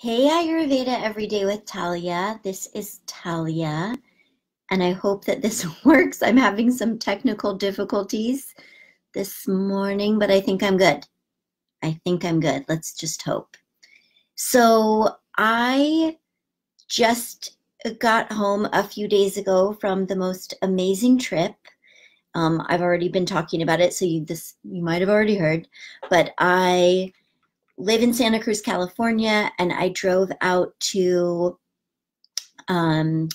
Hey Ayurveda Everyday with Talia. This is Talia, and I hope that this works. I'm having some technical difficulties this morning, but I think I'm good. I think I'm good. Let's just hope. So I just got home a few days ago from the most amazing trip. I've already been talking about it, so you might have already heard, but I live in Santa Cruz, California, and I drove out to um,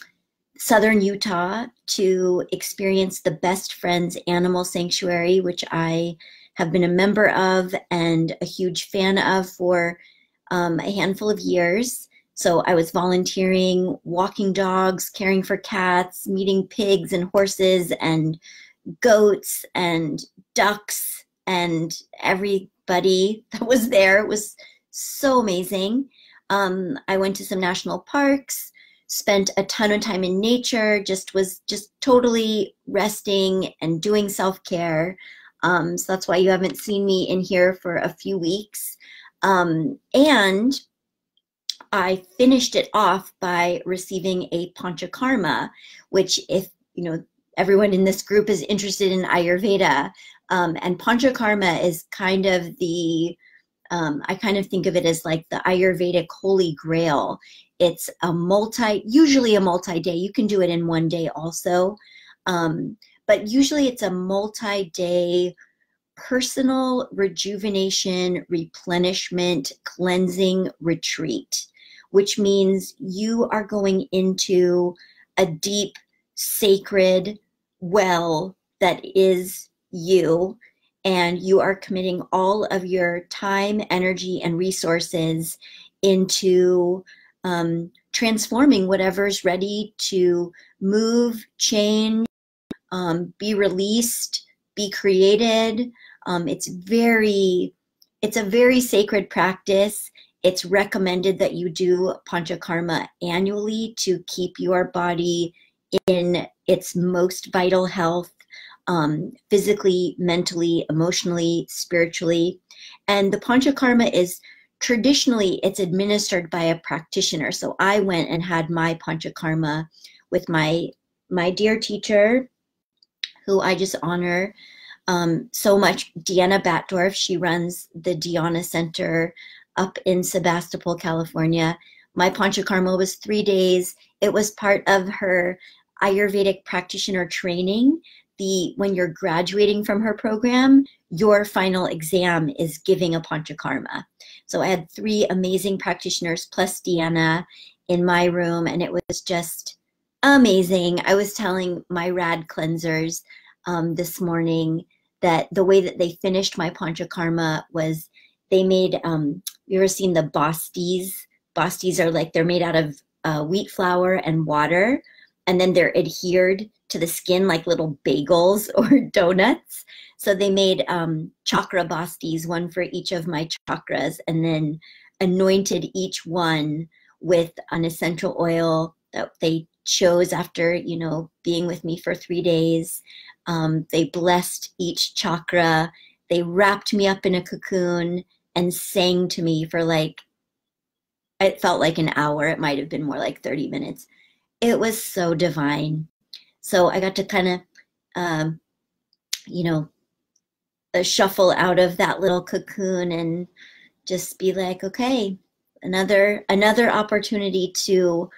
southern Utah to experience the Best Friends Animal Sanctuary, which I have been a member of and a huge fan of for a handful of years. So I was volunteering, walking dogs, caring for cats, meeting pigs and horses and goats and ducks and everybody that was there. It was so amazing. I went to some national parks, spent a ton of time in nature, was just totally resting and doing self-care. So that's why you haven't seen me in here for a few weeks. And I finished it off by receiving a panchakarma, which if, everyone in this group is interested in Ayurveda, and panchakarma is kind of I kind of think of it as like the Ayurvedic holy grail. It's usually a multi-day. You can do it in one day also. But usually it's a multi-day personal rejuvenation, replenishment, cleansing retreat, which means you are going into a deep, sacred well that is you, and you are committing all of your time, energy, and resources into transforming whatever's ready to move, change, be released, be created. It's a very sacred practice. It's recommended that you do panchakarma annually to keep your body in its most vital health, physically, mentally, emotionally, spiritually. And the panchakarma is traditionally, it's administered by a practitioner. So I went and had my panchakarma with my dear teacher, who I just honor so much, Deanna Batdorf. She runs the Dhyana Center up in Sebastopol, California. My panchakarma was 3 days. It was part of her Ayurvedic practitioner training. When you're graduating from her program, your final exam is giving a panchakarma. So I had 3 amazing practitioners plus Deanna in my room, and it was just amazing. I was telling my rad cleansers this morning that the way that they finished my panchakarma was they made, you ever seen the bastis? Bastis are they're made out of wheat flour and water, and then they're adhered to the skin like little bagels or donuts. So they made chakra bastis, one for each of my chakras, and then anointed each one with an essential oil that they chose after, being with me for 3 days. They blessed each chakra. They wrapped me up in a cocoon and sang to me for it felt like an hour. It might have been more like 30 minutes. It was so divine. So I got to kind of, shuffle out of that little cocoon and just be like, okay, another opportunity to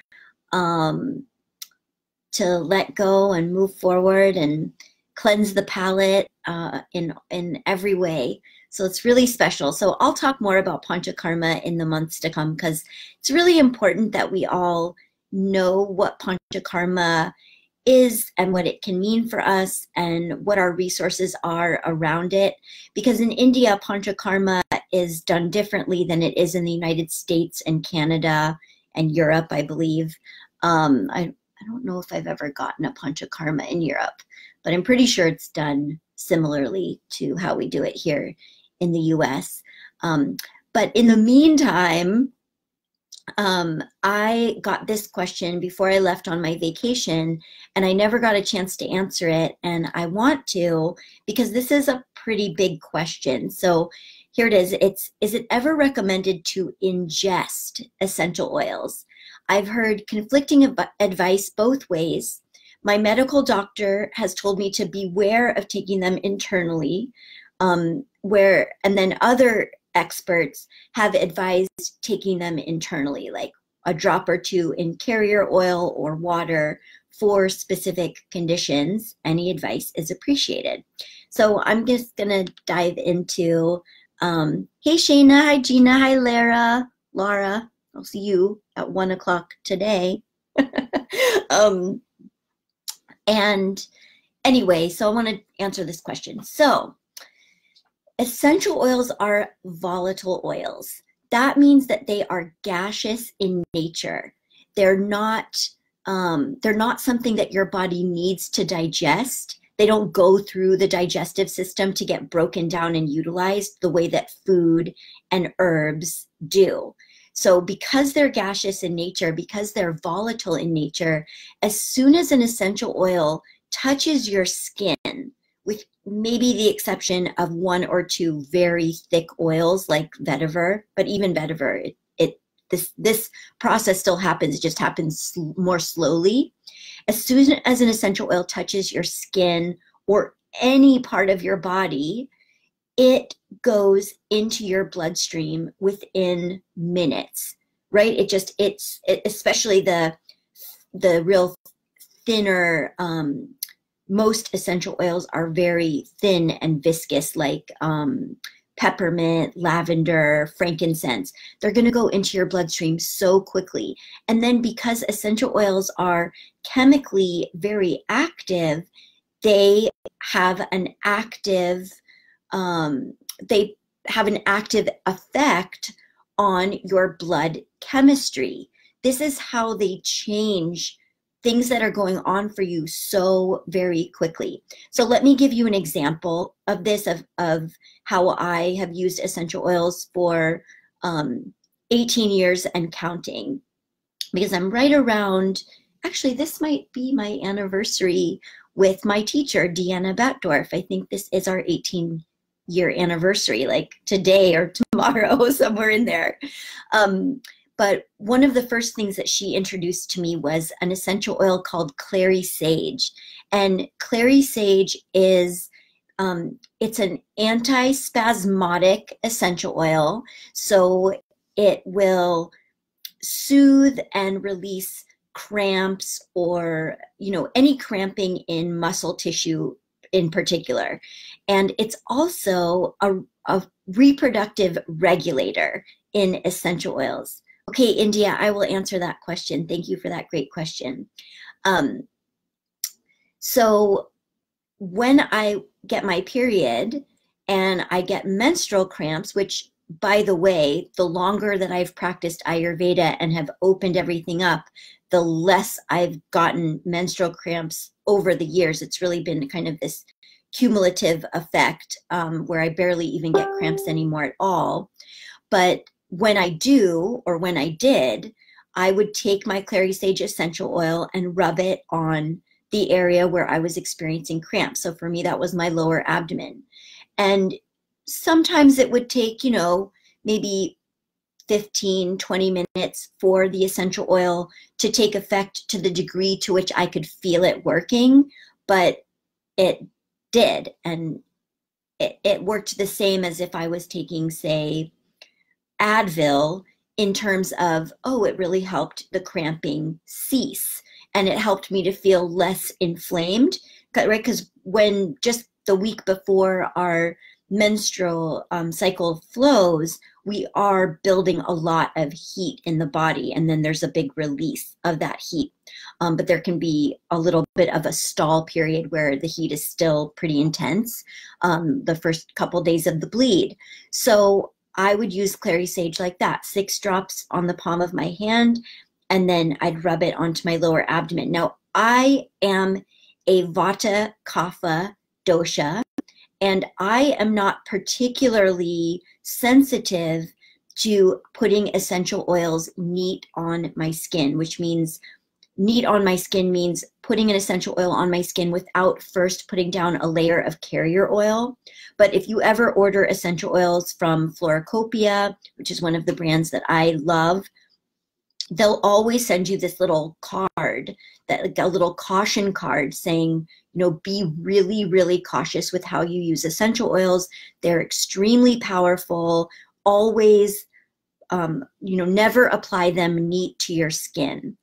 let go and move forward and cleanse the palate in every way. So it's really special. So I'll talk more about panchakarma in the months to come, because it's really important that we all know what panchakarma is and what it can mean for us and what our resources are around it. Because in India, panchakarma is done differently than it is in the United States and Canada and Europe, I believe. I don't know if I've ever gotten a panchakarma in Europe, but I'm pretty sure it's done similarly to how we do it here in the US. But in the meantime, I got this question before I left on my vacation, and I never got a chance to answer it. And I want to, because this is a pretty big question. So here it is. Is it ever recommended to ingest essential oils? I've heard conflicting advice both ways. My medical doctor has told me to beware of taking them internally, and then other experts have advised taking them internally, like a drop or two in carrier oil or water for specific conditions. Any advice is appreciated. So I'm just gonna dive into, hey Shayna, hi Gina, hi Laura, I'll see you at 1 o'clock today. And anyway, so I want to answer this question. So essential oils are volatile oils. That means that they are gaseous in nature. They're not something that your body needs to digest. They don't go through the digestive system to get broken down and utilized the way that food and herbs do. So because they're gaseous in nature, because they're volatile in nature, as soon as an essential oil touches your skin, with maybe the exception of 1 or 2 very thick oils like vetiver, but even vetiver, this process still happens, it just happens more slowly. As soon as an essential oil touches your skin or any part of your body, it goes into your bloodstream within minutes, right? Especially the real thinner, most essential oils are very thin and viscous, like peppermint, lavender, frankincense. They're going to go into your bloodstream so quickly. And then because essential oils are chemically very active, they have an active effect on your blood chemistry. This is how they change things that are going on for you so very quickly. So let me give you an example of this, of how I have used essential oils for 18 years and counting, because I'm right around, actually this might be my anniversary with my teacher, Deanna Batdorf. I think this is our 18-year anniversary, like today or tomorrow, somewhere in there. But one of the first things that she introduced to me was an essential oil called clary sage. And clary sage is, it's an anti-spasmodic essential oil. So it will soothe and release cramps, or, any cramping in muscle tissue in particular. And it's also a reproductive regulator in essential oils. Okay, India, I will answer that question. Thank you for that great question. So when I get my period and I get menstrual cramps, which, by the way, the longer that I've practiced Ayurveda and have opened everything up, the less I've gotten menstrual cramps over the years. It's really been kind of this cumulative effect, where I barely even get cramps anymore at all. But when I do, or when I did, I would take my clary sage essential oil and rub it on the area where I was experiencing cramps. So for me, that was my lower abdomen. And sometimes it would take, maybe 15, 20 minutes for the essential oil to take effect to the degree to which I could feel it working, but it did. And it worked the same as if I was taking, say, Advil, in terms of, it really helped the cramping cease. And it helped me to feel less inflamed, right? Because when just the week before our menstrual cycle flows, we are building a lot of heat in the body, and then there's a big release of that heat. But there can be a little bit of a stall period where the heat is still pretty intense, the first couple days of the bleed. So I would use clary sage like that, 6 drops on the palm of my hand, and then I'd rub it onto my lower abdomen. Now, I am a Vata Kapha dosha, and I am not particularly sensitive to putting essential oils neat on my skin, which means neat on my skin means putting an essential oil on my skin without first putting down a layer of carrier oil. But if you ever order essential oils from Floracopia, which is one of the brands that I love, they'll always send you this little card, that like a little caution card saying, be really, really cautious with how you use essential oils. They're extremely powerful. Always, never apply them neat to your skin.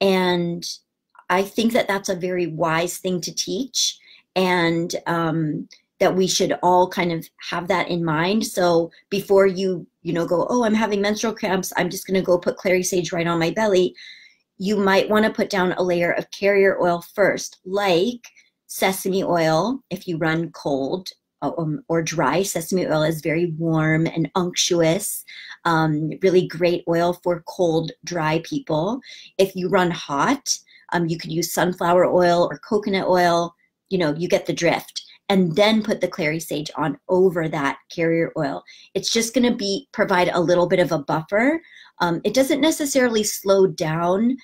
And I think that that's a very wise thing to teach, and that we should all kind of have that in mind. So before you go, oh, I'm having menstrual cramps, I'm just going to go put clary sage right on my belly, you might want to put down a layer of carrier oil first, like sesame oil. If you run cold or dry, sesame oil is very warm and unctuous, really great oil for cold, dry people. If you run hot, you could use sunflower oil or coconut oil, you get the drift. And then put the clary sage on over that carrier oil. It's just going to provide a little bit of a buffer. It doesn't necessarily slow down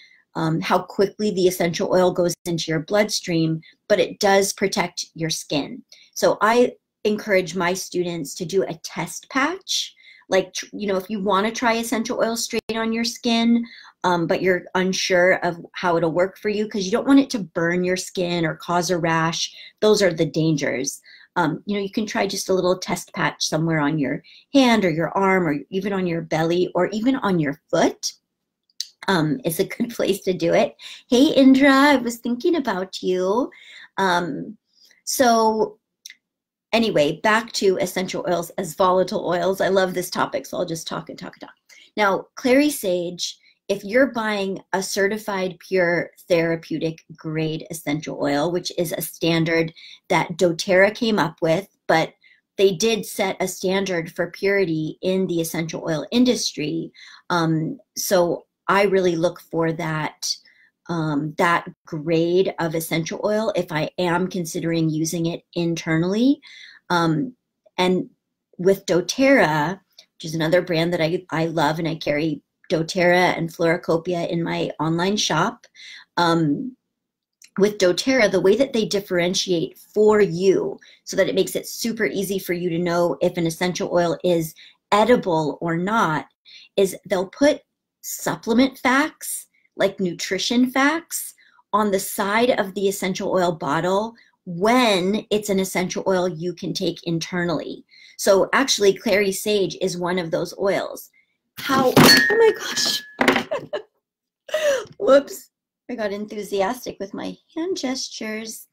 how quickly the essential oil goes into your bloodstream, but it does protect your skin. So I encourage my students to do a test patch. Like, if you want to try essential oil straight on your skin, but you're unsure of how it'll work for you because you don't want it to burn your skin or cause a rash. Those are the dangers. You can try just a little test patch somewhere on your hand or your arm or even on your belly or even on your foot. Is a good place to do it. Hey, Indra, I was thinking about you. So anyway, back to essential oils as volatile oils. I love this topic, so I'll just talk and talk and talk. Now, clary sage, if you're buying a certified pure therapeutic grade essential oil, which is a standard that doTERRA came up with, but they did set a standard for purity in the essential oil industry. So I really look for that grade of essential oil if I am considering using it internally. And with doTERRA, which is another brand that I love, and I carry doTERRA and Floracopia in my online shop. With doTERRA, the way that they differentiate for you so that it makes it super easy for you to know if an essential oil is edible or not is they'll put supplement facts, like nutrition facts, on the side of the essential oil bottle when it's an essential oil you can take internally. So actually, clary sage is one of those oils. Oh my gosh. Whoops. I got enthusiastic with my hand gestures.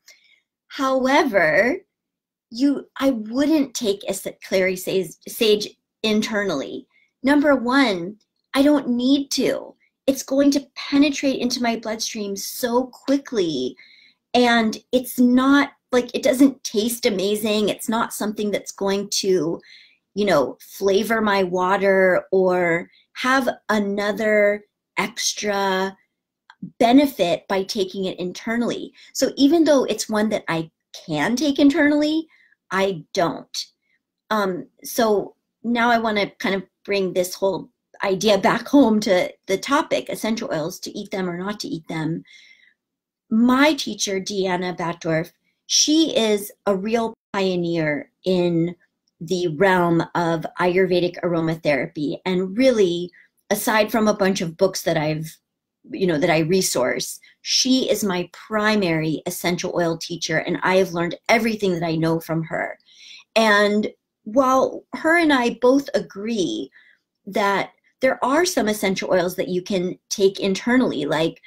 However, I wouldn't take a clary sage internally. Number one, I don't need to. It's going to penetrate into my bloodstream so quickly, and it's not like, it doesn't taste amazing. It's not something that's going to flavor my water or have another extra benefit by taking it internally. So even though it's one that I can take internally, I don't. So now I want to kind of bring this whole idea back home to the topic, essential oils, to eat them or not to eat them. My teacher, Deanna Batdorf, she is a real pioneer in the realm of Ayurvedic aromatherapy. And really, aside from a bunch of books that I resource, she is my primary essential oil teacher, and I have learned everything that I know from her. And while her and I both agree that there are some essential oils that you can take internally, like,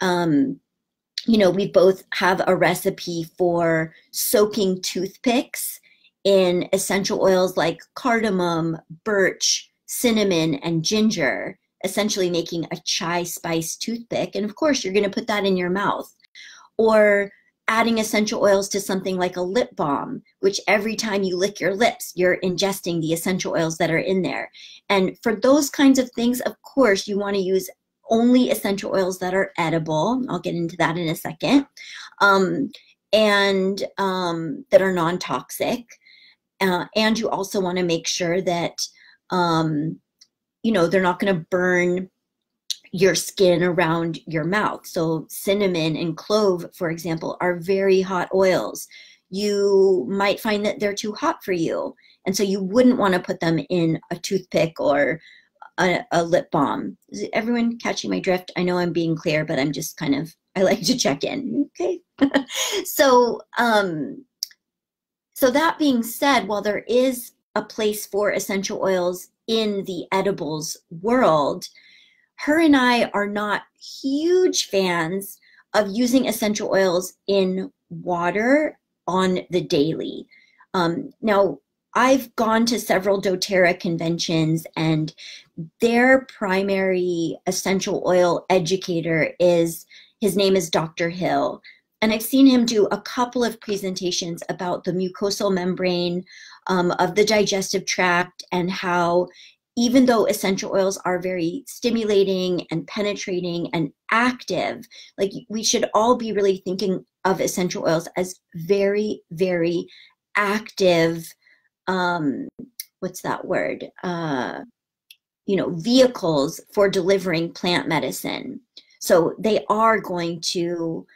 we both have a recipe for soaking toothpicks in essential oils like cardamom, birch, cinnamon, and ginger, essentially making a chai spice toothpick. And of course, you're going to put that in your mouth. Or adding essential oils to something like a lip balm, which every time you lick your lips, you're ingesting the essential oils that are in there. And for those kinds of things, of course, you want to use only essential oils that are edible. I'll get into that in a second. And that are non-toxic. And you also want to make sure that, they're not going to burn your skin around your mouth. So cinnamon and clove, for example, are very hot oils. You might find that they're too hot for you. And so you wouldn't want to put them in a toothpick or a lip balm. Is everyone catching my drift? I know I'm being clear, but I'm just kind of, I like to check in. Okay. So, so that being said, while there is a place for essential oils in the edibles world, her and I are not huge fans of using essential oils in water on the daily. Now, I've gone to several doTERRA conventions, and their primary essential oil educator his name is Dr. Hill. And I've seen him do a couple of presentations about the mucosal membrane of the digestive tract, and how even though essential oils are very stimulating and penetrating and active, like we should all be really thinking of essential oils as very, very active, what's that word? Vehicles for delivering plant medicine. So they are going to,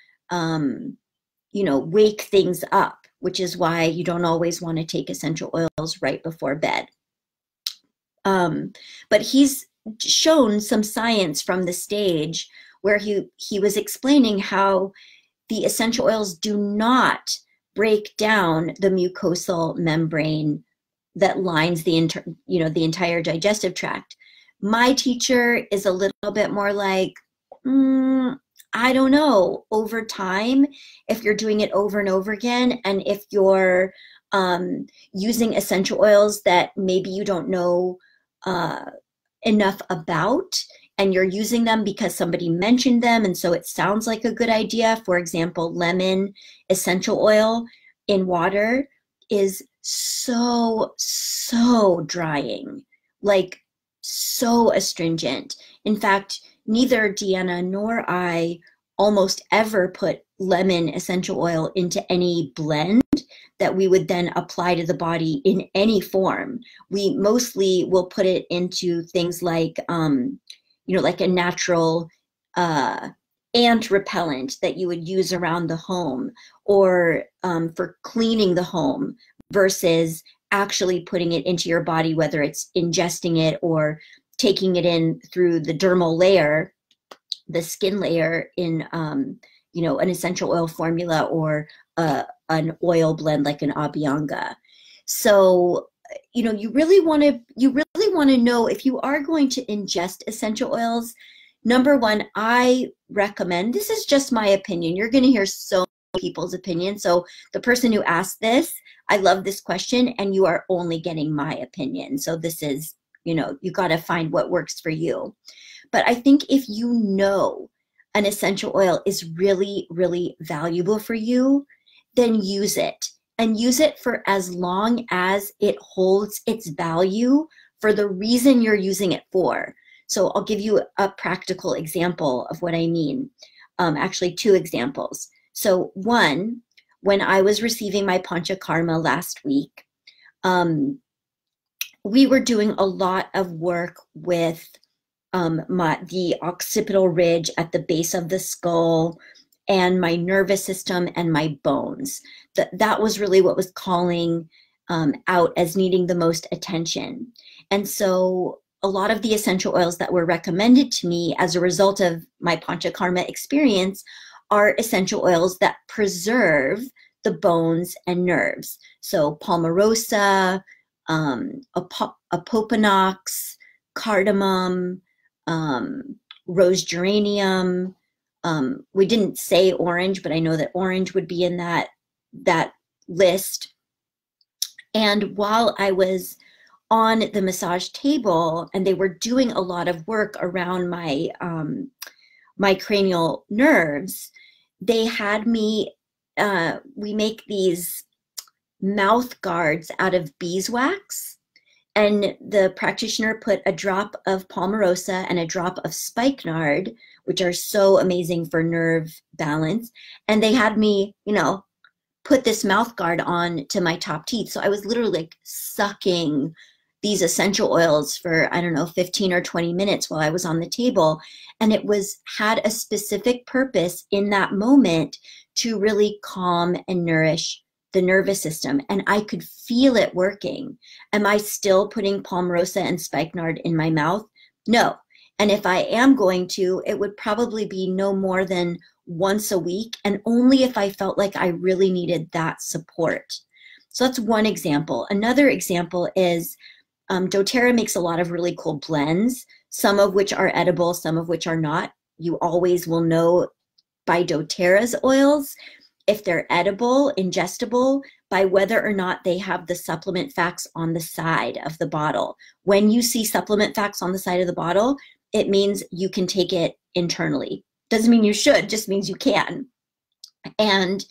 wake things up, which is why you don't always want to take essential oils right before bed. But he's shown some science from the stage where he was explaining how the essential oils do not break down the mucosal membrane that lines the entire digestive tract. My teacher is a little bit more like, I don't know, over time, if you're doing it over and over again, and if you're using essential oils that maybe you don't know enough about, and you're using them because somebody mentioned them, and so it sounds like a good idea. For example, lemon essential oil in water is so drying, like so astringent. In fact, neither Deanna nor I almost ever put lemon essential oil into any blend that we would then apply to the body in any form. We mostly will put it into things like, like a natural ant repellent that you would use around the home, or for cleaning the home, versus actually putting it into your body, whether it's ingesting it or taking it in through the dermal layer, the skin layer, in an essential oil formula or an oil blend like an abhyanga. So you really want to know, if you are going to ingest essential oils, number one, I recommend, this is just my opinion, you're going to hear so many people's opinion, so the person who asked this, I love this question, and you are only getting my opinion. So this is, you got to find what works for you. But I think if you know an essential oil is really, really valuable for you, then use it, and use it for as long as it holds its value for the reason you're using it for. So I'll give you a practical example of what I mean. Actually, two examples. So one, when I was receiving my panchakarma last week, we were doing a lot of work with the occipital ridge at the base of the skull, and my nervous system and my bones. That was really what was calling out as needing the most attention. And so a lot of the essential oils that were recommended to me as a result of my panchakarma experience are essential oils that preserve the bones and nerves. So palmarosa, apopanox, cardamom, rose geranium. We didn't say orange, but I know that orange would be in that list. And while I was on the massage table and they were doing a lot of work around my my cranial nerves, they had me, we make these mouth guards out of beeswax, and the practitioner put a drop of palmarosa and a drop of spikenard, which are so amazing for nerve balance, and they had me, put this mouth guard on to my top teeth. So I was literally like sucking these essential oils for, I don't know, 15 or 20 minutes while I was on the table. And it had a specific purpose in that moment to really calm and nourish the nervous system. And I could feel it working. Am I still putting palmarosa and spikenard in my mouth? No. And if I am going to, it would probably be no more than once a week, and only if I felt like I really needed that support. So that's one example. Another example is doTERRA makes a lot of really cool blends, some of which are edible, some of which are not. You always will know by doTERRA's oils if they're edible, ingestible, by whether or not they have the supplement facts on the side of the bottle. When you see supplement facts on the side of the bottle, it means you can take it internally. Doesn't mean you should, just means you can. And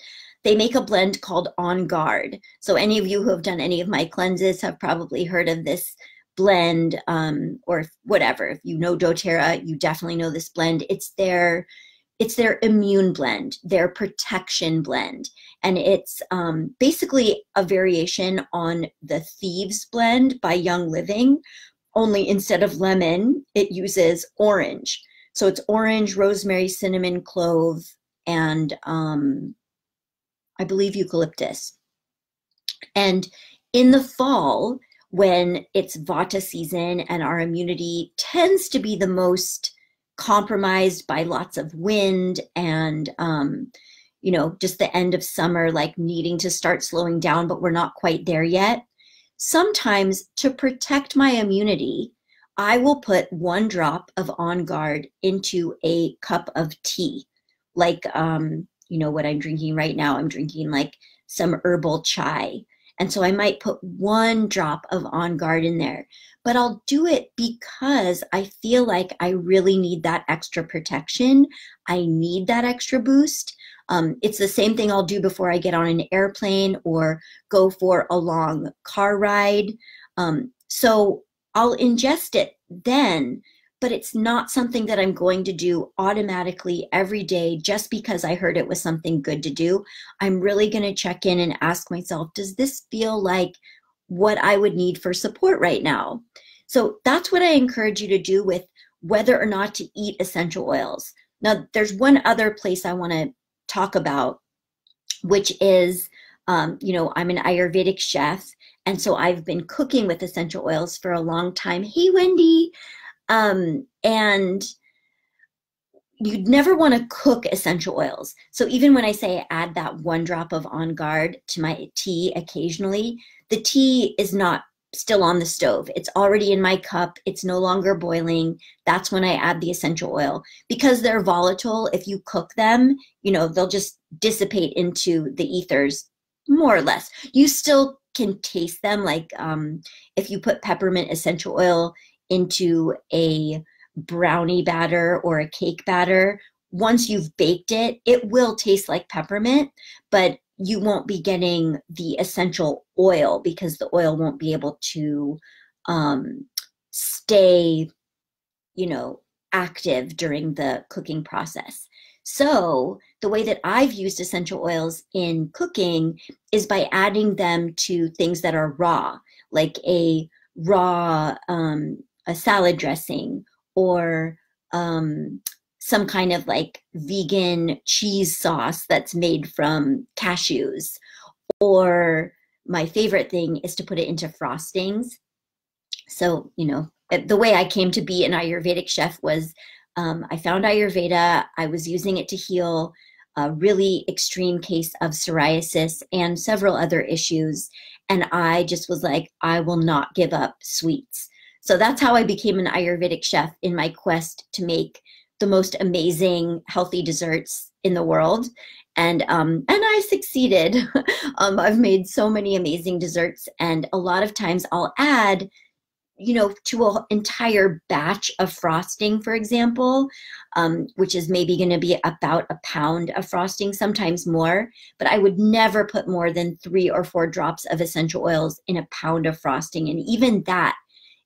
they make a blend called On Guard. So any of you who have done any of my cleanses have probably heard of this blend, or whatever. If you know doTERRA, you definitely know this blend. It's their immune blend, their protection blend. And it's basically a variation on the Thieves blend by Young Living, only instead of lemon, it uses orange. So it's orange, rosemary, cinnamon, clove, and I believe eucalyptus. And in the fall, when it's Vata season and our immunity tends to be the most compromised by lots of wind and, just the end of summer, like needing to start slowing down, but we're not quite there yet. Sometimes to protect my immunity, I will put 1 drop of On Guard into a cup of tea. Like, what I'm drinking right now, I'm drinking like some herbal chai. And so I might put 1 drop of On Guard in there, but I'll do it because I feel like I really need that extra protection. I need that extra boost. It's the same thing I'll do before I get on an airplane or go for a long car ride. So I'll ingest it then, but it's not something that I'm going to do automatically every day just because I heard it was something good to do. I'm really going to check in and ask myself, does this feel like what I would need for support right now? So that's what I encourage you to do with whether or not to eat essential oils. Now, there's one other place I want to talk about, which is, I'm an Ayurvedic chef. And so I've been cooking with essential oils for a long time. Hey, Wendy. And you'd never want to cook essential oils. So even when I say add that 1 drop of On Guard to my tea occasionally, the tea is not still on the stove. It's already in my cup. It's no longer boiling. That's when I add the essential oil. Because they're volatile, if you cook them, they'll just dissipate into the ethers, more or less. You still can taste them, like if you put peppermint essential oil into a brownie batter or a cake batter, once you've baked it, it will taste like peppermint, but you won't be getting the essential oil because the oil won't be able to stay, active during the cooking process. So the way that I've used essential oils in cooking is by adding them to things that are raw, like a raw a salad dressing, or some kind of like vegan cheese sauce that's made from cashews. Or my favorite thing is to put it into frostings. So, the way I came to be an Ayurvedic chef was I found Ayurveda. I was using it to heal a really extreme case of psoriasis and several other issues. And I just was like, I will not give up sweets. So that's how I became an Ayurvedic chef in my quest to make the most amazing healthy desserts in the world. And I succeeded. I've made so many amazing desserts, and a lot of times I'll add, to an entire batch of frosting, for example, which is maybe going to be about a pound of frosting, sometimes more, but I would never put more than 3 or 4 drops of essential oils in a pound of frosting. And even that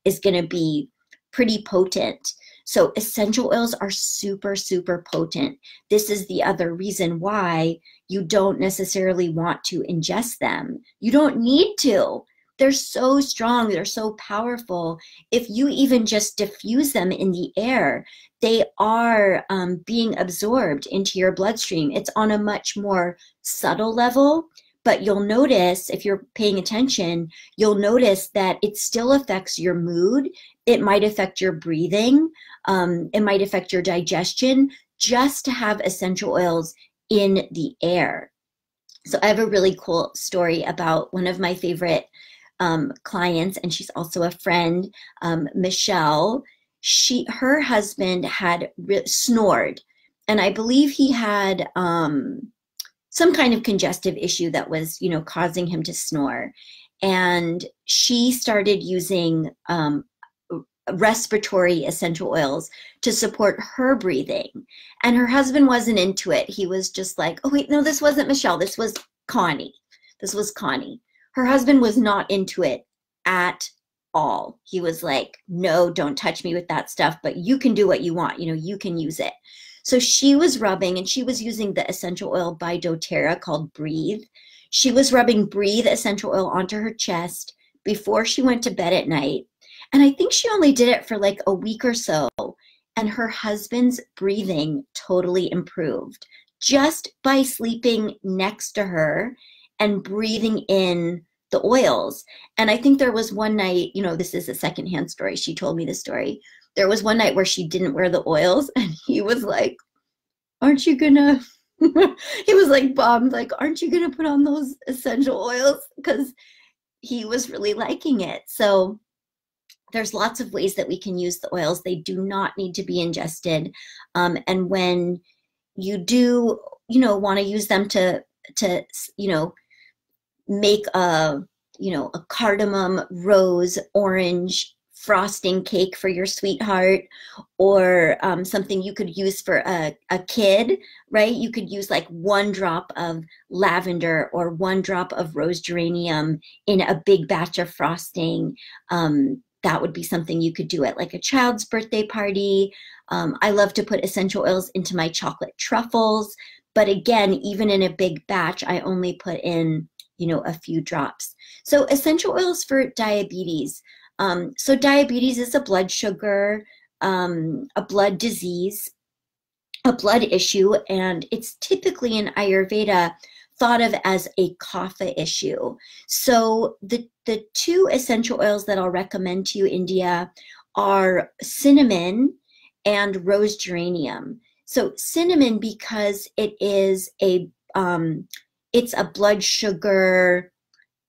is going to be pretty potent. So essential oils are super, super potent. This is the other reason why you don't necessarily want to ingest them. You don't need to. they're so strong, they're so powerful. If you even just diffuse them in the air, they are being absorbed into your bloodstream. It's on a much more subtle level, but you'll notice, if you're paying attention, you'll notice that it still affects your mood. It might affect your breathing. It might affect your digestion, just to have essential oils in the air. So I have a really cool story about one of my favorite clients, and she's also a friend, Michelle. Her husband had snored, and I believe he had some kind of congestive issue that was, causing him to snore. And she started using respiratory essential oils to support her breathing. And her husband wasn't into it. He was just like, oh, wait, no, this wasn't Michelle. This was Connie. This was Connie. Her husband was not into it at all. He was like, no, don't touch me with that stuff, but you can do what you want. You can use it. So she was rubbing, and she was using the essential oil by doTERRA called Breathe. She was rubbing Breathe essential oil onto her chest before she went to bed at night. And I think she only did it for like a week or so. And her husband's breathing totally improved just by sleeping next to her and breathing in the oils. And I think there was one night, this is a secondhand story. She told me the story. There was one night where she didn't wear the oils, and he was like, aren't you gonna, he was like bummed, like, aren't you gonna put on those essential oils? Because he was really liking it. So there's lots of ways that we can use the oils. They do not need to be ingested. And when you do, want to use them to make a cardamom, rose, orange frosting cake for your sweetheart, or something you could use for a kid, right? You could use like 1 drop of lavender or 1 drop of rose geranium in a big batch of frosting. That would be something you could do at like a child's birthday party. I love to put essential oils into my chocolate truffles, but again, even in a big batch, I only put in, a few drops. So essential oils for diabetes. So diabetes is a blood sugar, a blood disease, a blood issue, and it's typically in Ayurveda thought of as a kapha issue. So the 2 essential oils that I'll recommend to you, India, are cinnamon and rose geranium. So cinnamon, because it is it's a blood sugar,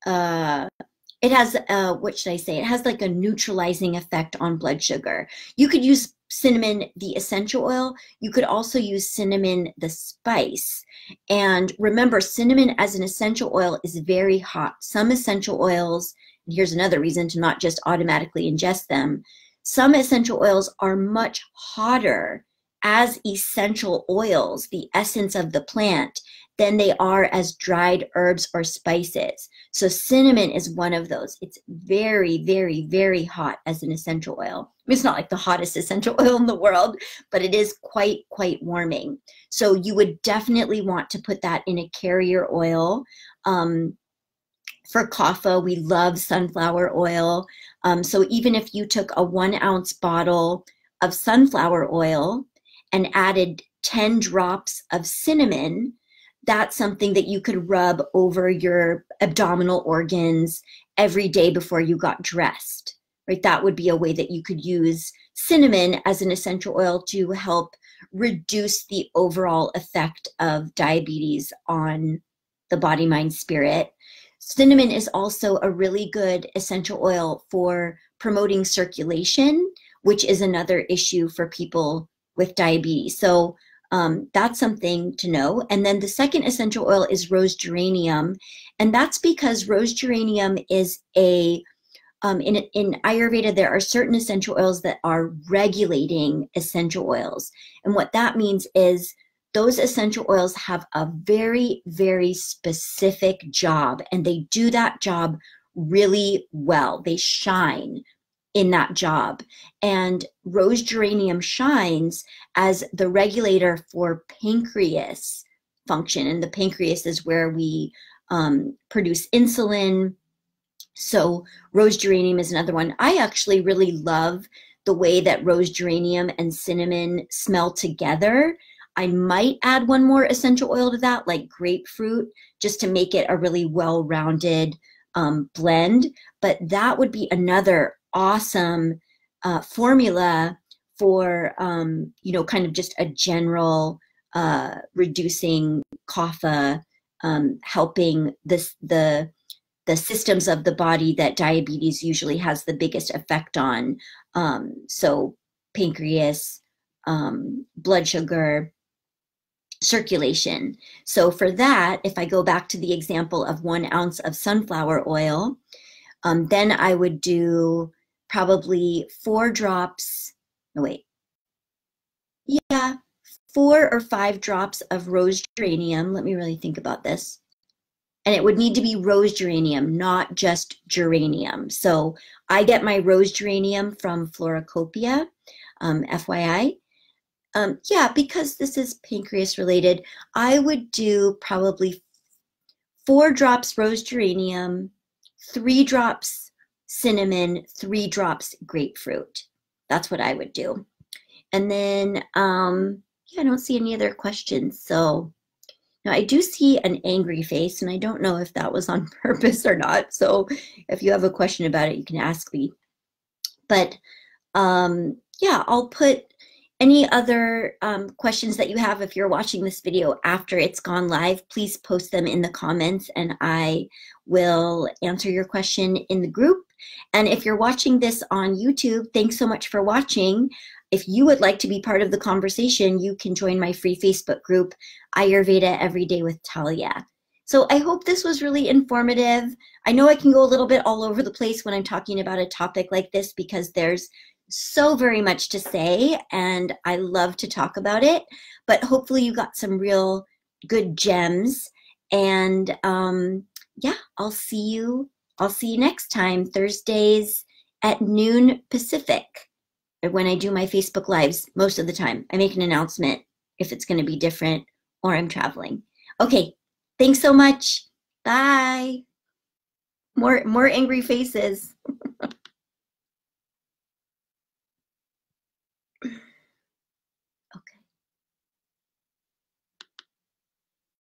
it has, what should I say? It has like a neutralizing effect on blood sugar. You could use cinnamon, the essential oil. You could also use cinnamon, the spice. And remember, cinnamon as an essential oil is very hot. Some essential oils, and here's another reason to not just automatically ingest them, some essential oils are much hotter as essential oils, the essence of the plant, than they are as dried herbs or spices. So cinnamon is one of those. It's very, very, very hot as an essential oil. I mean, it's not like the hottest essential oil in the world, but it is quite warming. So you would definitely want to put that in a carrier oil. For kapha, we love sunflower oil. So even if you took a 1 ounce bottle of sunflower oil and added 10 drops of cinnamon, that's something that you could rub over your abdominal organs every day before you got dressed, right? That would be a way that you could use cinnamon as an essential oil to help reduce the overall effect of diabetes on the body, mind, spirit. Cinnamon is also a really good essential oil for promoting circulation, which is another issue for people with diabetes. So that's something to know. And then the second essential oil is rose geranium. And that's because rose geranium is in Ayurveda, there are certain essential oils that are regulating essential oils. And what that means is those essential oils have a very, very specific job, and they do that job really well. They shine in that job. And rose geranium shines as the regulator for pancreas function. And the pancreas is where we produce insulin So rose geranium is another one. I actually really love the way that rose geranium and cinnamon smell together. I might add one more essential oil to that, like grapefruit, just to make it a really well-rounded blend. But that would be another awesome formula for, kind of just a general reducing kapha, helping the systems of the body that diabetes usually has the biggest effect on. So pancreas, blood sugar, circulation. So for that, if I go back to the example of 1 ounce of sunflower oil, then I would do probably 4 drops, no wait, yeah, 4 or 5 drops of rose geranium. Let me really think about this. And it would need to be rose geranium, not just geranium. So I get my rose geranium from Floracopia, FYI. Yeah, because this is pancreas related, I would do probably 4 drops rose geranium, 3 drops cinnamon, 3 drops grapefruit. That's what I would do. And then, yeah, I don't see any other questions. So now I do see an angry face, and I don't know if that was on purpose or not. So if you have a question about it, you can ask me. But yeah, I'll put any other questions that you have. If you're watching this video after it's gone live, please post them in the comments and I will answer your question in the group. And if you're watching this on YouTube, thanks so much for watching. If you would like to be part of the conversation, you can join my free Facebook group, Ayurveda Everyday with Talia. So I hope this was really informative. I know I can go a little bit all over the place when I'm talking about a topic like this because there's so very much to say and I love to talk about it, but hopefully you got some real good gems. And yeah, I'll see you next time, Thursdays at noon Pacific, when I do my Facebook Lives. Most of the time I make an announcement if it's going to be different or I'm traveling. Okay, thanks so much. Bye. More angry faces.